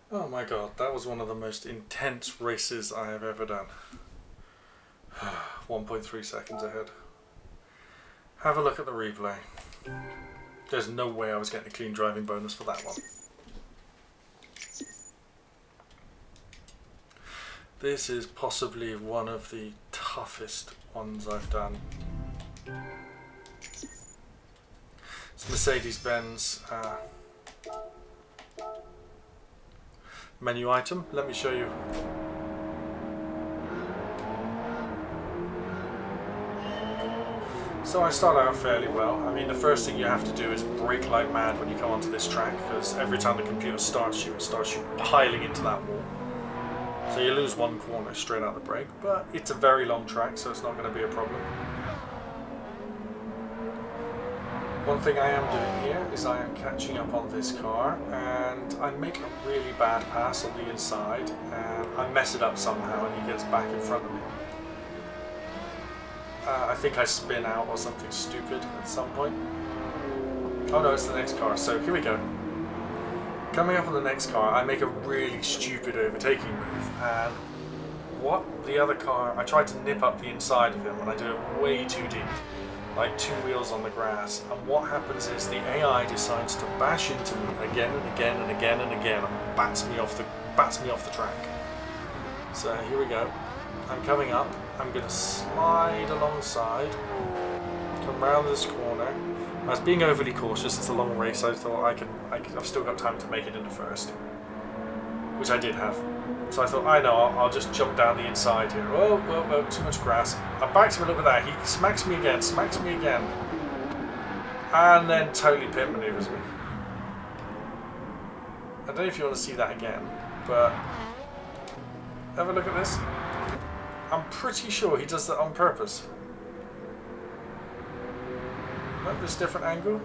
Oh my god, that was one of the most intense races I have ever done. 1.3 seconds ahead. Have a look at the replay. There's no way I was getting a clean driving bonus for that one. This is possibly one of the toughest ones I've done. It's Mercedes-Benz menu item. Let me show you. So I start out fairly well. I mean, the first thing you have to do is brake like mad when you come onto this track, because every time the computer starts you, it starts you piling into that wall. So you lose one corner straight out the brake, but it's a very long track, so it's not going to be a problem. One thing I am doing here is I am catching up on this car, and I make a really bad pass on the inside, and I mess it up somehow, and he gets back in front of me. I think I spin out or something stupid at some point. Oh no, it's the next car, so here we go. Coming up on the next car, I make a really stupid overtaking move, and what the other car, I tried to nip up the inside of him, and I do it way too deep, like 2 wheels on the grass, and what happens is the AI decides to bash into me again and again and again and again, and bats me off the track. So here we go. I'm coming up, I'm going to slide alongside, come round this corner. I was being overly cautious, it's a long race, I thought I've still got time to make it into first, which I did have. So I thought, I know, I'll just jump down the inside here. Oh, whoa, whoa, too much grass. I backed him a little bit there, he smacks me again, and then totally pit maneuvers me. I don't know if you want to see that again, but have a look at this. I'm pretty sure he does that on purpose. Look, this different angle.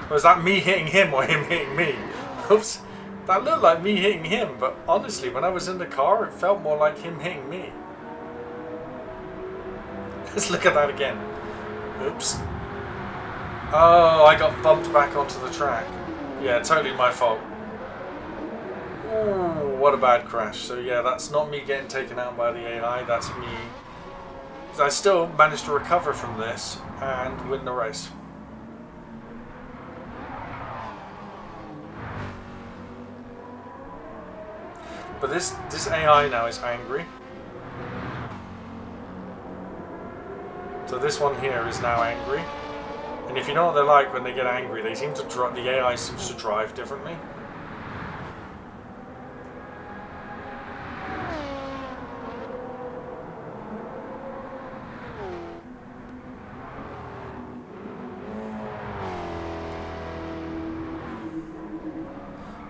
Or is that me hitting him or him hitting me? Oops. That looked like me hitting him, but honestly, when I was in the car, it felt more like him hitting me. Let's look at that again. Oops. Oh, I got bumped back onto the track. Yeah, totally my fault. Ooh, what a bad crash. So yeah, that's not me getting taken out by the AI, that's me. I still managed to recover from this and win the race. But this AI now is angry. So this one here is now angry. And if you know what they're like when they get angry, they seem to the AI seems to drive differently.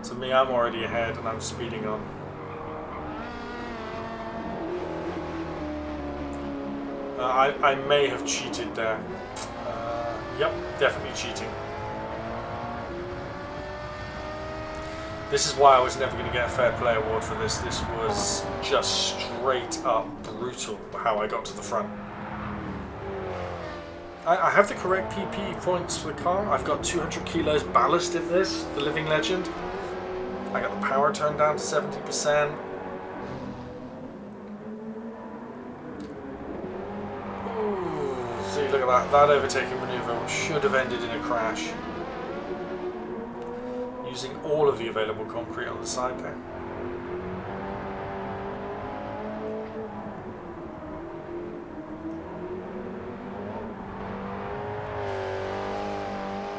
To me, I'm already ahead and I'm speeding on. I may have cheated there. Yep, definitely cheating. This is why I was never going to get a Fair Play award for this. This was just straight up brutal how I got to the front. I have the correct PP points for the car. I've got 200 kilos ballast in this, the Living Legend. I got the power turned down to 70%. See, look at that. That overtaking maneuver should have ended in a crash. Using all of the available concrete on the side there.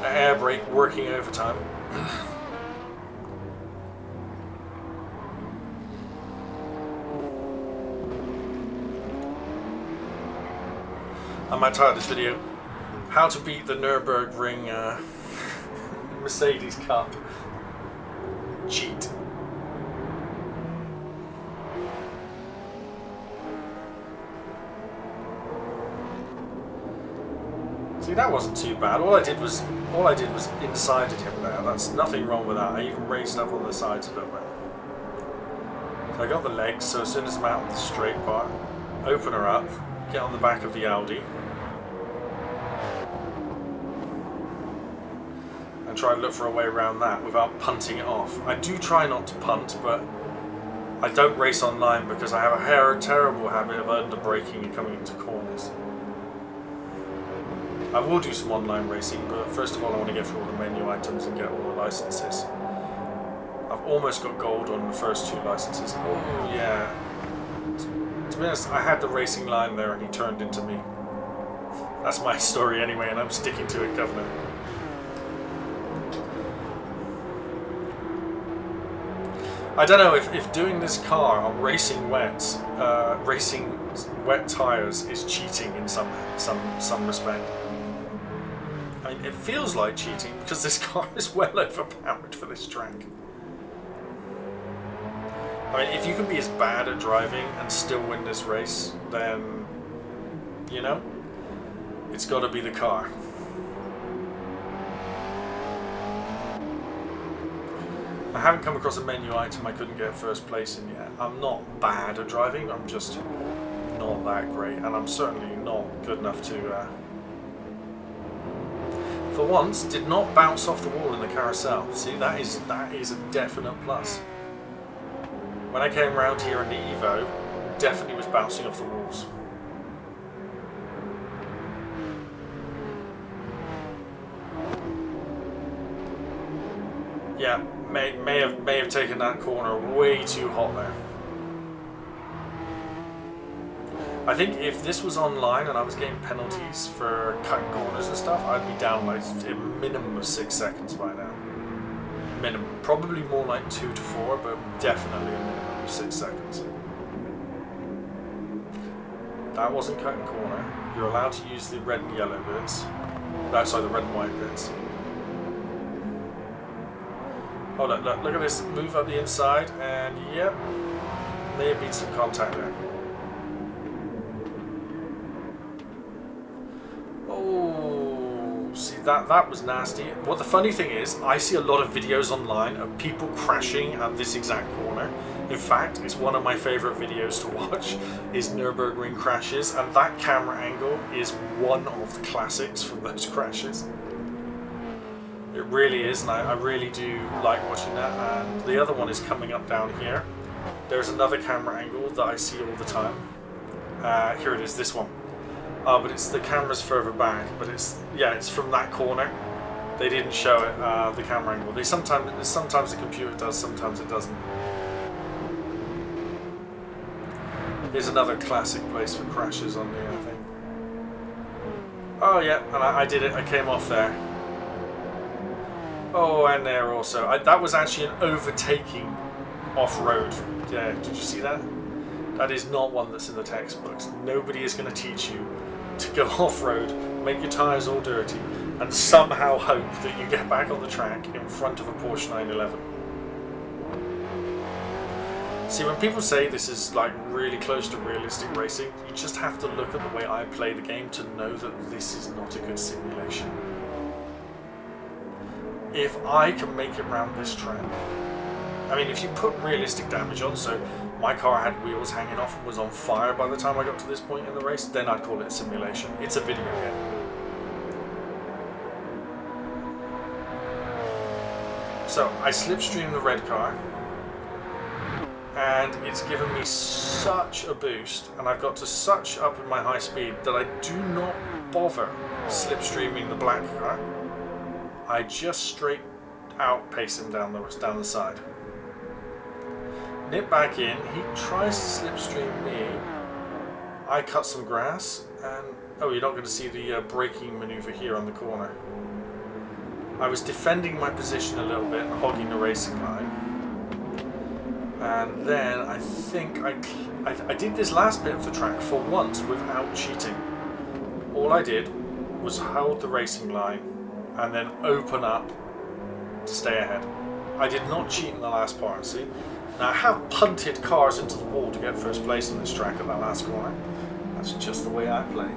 The air brake working overtime. I might title this video, How to Beat the Nurburgring Mercedes Cup Cheat. See, that wasn't too bad. All I did was insided him there. That's nothing wrong with that. I even raised up on the sides a little bit. So I got the legs, so as soon as I'm out of the straight part, open her up, get on the back of the Audi. and try to look for a way around that without punting it off. I do try not to punt, but I don't race online because I have a terrible habit of under-braking and coming into corners. I will do some online racing, but first of all I want to get through all the menu items and get all the licenses. I've almost got gold on the first 2 licenses. Oh yeah. To be honest, I had the racing line there and he turned into me. That's my story anyway, and I'm sticking to it, Governor. I don't know if doing this car on racing wets, racing wet tyres is cheating in some respect. I mean, it feels like cheating because this car is well overpowered for this track. I mean, if you can be as bad at driving and still win this race, then, you know, it's got to be the car. I haven't come across a menu item I couldn't get first place in yet. I'm not bad at driving, I'm just not that great, and I'm certainly not good enough to... for once, did not bounce off the wall in the carousel. See, that is a definite plus. When I came around here in the Evo, definitely was bouncing off the walls. Yeah, may have taken that corner way too hot there. I think if this was online and I was getting penalties for cutting corners and stuff, I'd be down like a minimum of 6 seconds by now. Minimum. Probably more like 2 to 4, but definitely a minimum of 6 seconds. That wasn't cutting corner. You're allowed to use the red and yellow bits. No, sorry, the red and white bits. Oh, look at this. Move up the inside, and yep, may have been some contact there. Oh, see, that was nasty. What the funny thing is, I see a lot of videos online of people crashing at this exact corner. In fact, it's one of my favorite videos to watch, is Nurburgring crashes, and that camera angle is one of the classics from those crashes. It really is, and I really do like watching that. And the other one is coming up down here. There's another camera angle that I see all the time. Here it is, this one. But it's the camera's further back, but it's from that corner. They didn't show it, the camera angle. Sometimes the computer does, sometimes it doesn't. Here's another classic place for crashes on the thing. Oh yeah, and I did it. I came off there. Oh, and there also. That was actually an overtaking off-road. Yeah, did you see that? That is not one that's in the textbooks. Nobody is going to teach you to go off-road, make your tyres all dirty, and somehow hope that you get back on the track in front of a Porsche 911. See, when people say this is like really close to realistic racing, you just have to look at the way I play the game to know that this is not a good simulation. If I can make it round this track, I mean, if you put realistic damage on, so my car had wheels hanging off and was on fire by the time I got to this point in the race, then I'd call it a simulation. It's a video game. So I slipstreamed the red car, and it's given me such a boost, and I've got to such up in my high speed that I do not bother slipstreaming the black car. I just straight out pace him down the side. Nip back in, he tries to slipstream me. I cut some grass, and oh, you're not going to see the braking maneuver here on the corner. I was defending my position a little bit and hogging the racing line. And then I think I did this last bit of the track for once without cheating. All I did was hold the racing line and then open up to stay ahead. I did not cheat in the last part, see? Now I have punted cars into the wall to get first place in this track at that last corner. That's just the way I play.